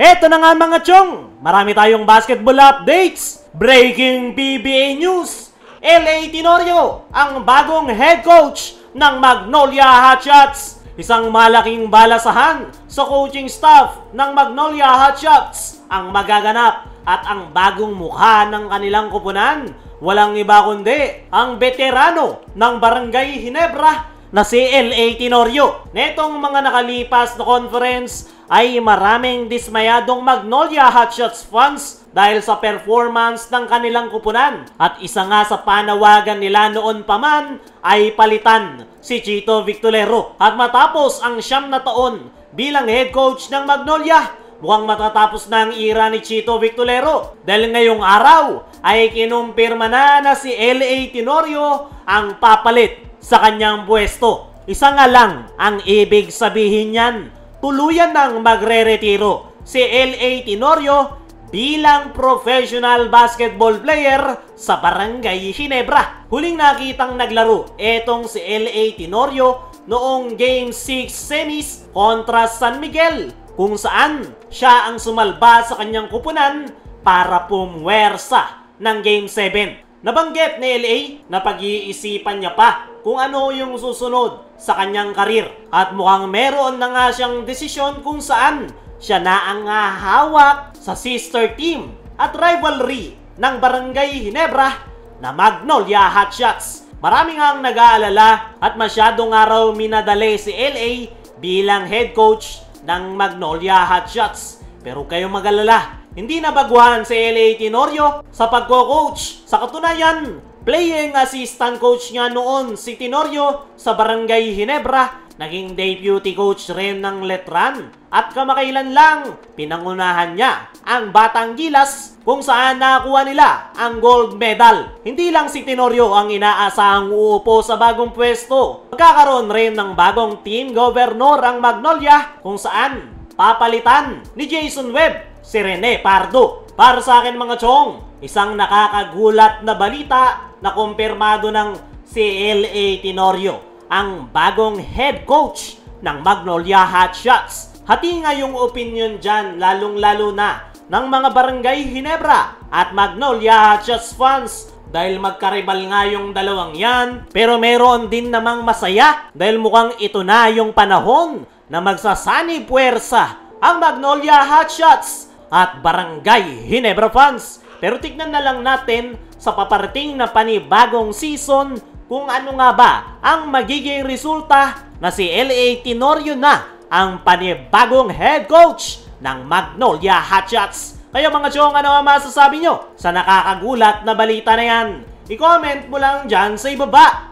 Heto na nga mga chong, marami tayong basketball updates. Breaking PBA news, LA Tenorio ang bagong head coach ng Magnolia Hotshots. Isang malaking balasahan sa coaching staff ng Magnolia Hotshots ang magaganap at ang bagong mukha ng kanilang kupunan. Walang iba kundi ang veterano ng Barangay Ginebra na si LA Tenorio. Netong mga nakalipas na conference ay maraming dismayadong Magnolia Hotshots fans dahil sa performance ng kanilang kupunan. At isa nga sa panawagan nila noon pa man ay palitan si Chito Victolero. At matapos ang 9 na taon bilang head coach ng Magnolia, mukhang matatapos na ang era ni Chito Victolero dahil ngayong araw ay kinumpirma na si LA Tenorio ang papalit sa kanyang pwesto. Isa nga lang ang ibig sabihin niyan, tuluyan nang magre-retiro si LA Tenorio bilang professional basketball player sa Barangay Ginebra. Huling nakitang naglaro etong si LA Tenorio noong Game 6 semis kontra San Miguel, kung saan siya ang sumalba sa kanyang kupunan para pumwersa ng Game 7. Nabanggit ni LA na pag-iisipan niya pa kung ano yung susunod sa kanyang karir. At mukhang meron na nga siyang desisyon kung saan siya na ang hawak sa sister team at rivalry ng Barangay Ginebra na Magnolia Hotshots. Marami ngang nag-aalala at masyadong araw minadali si LA bilang head coach ng Magnolia Hotshots. Pero kayo mag-alala, hindi na baguhan si LA Tenorio sa pagko-coach. Sa katunayan, playing assistant coach nga noon si Tenorio sa Barangay Ginebra, naging deputy coach rin ng Letran. At kamakailan lang, pinangunahan niya ang Batang Gilas kung saan nakakuha nila ang gold medal. Hindi lang si Tenorio ang inaasahang uupo sa bagong pwesto. Magkakaroon rin ng bagong team governor ang Magnolia kung saan papalitan ni Jason Webb si Rene Pardo. Para sa akin mga chong, isang nakakagulat na balita na kumpirmado ng si LA Tenorio ang bagong head coach ng Magnolia Hotshots. Hati nga yung opinion dyan, lalong-lalo na ng mga Barangay Ginebra at Magnolia Hotshots fans dahil magkaribal nga yung dalawang yan. Pero meron din namang masaya dahil mukhang ito na yung panahon na magsasani puwersa ang Magnolia Hotshots at Barangay Ginebra fans. Pero tignan na lang natin sa paparating na panibagong season kung ano nga ba ang magiging resulta na si LA Tenorio na ang panibagong head coach ng Magnolia Hotshots. Kayo mga chong, ano ang masasabi nyo sa nakakagulat na balita na yan? I-comment mo lang dyan sa ibaba.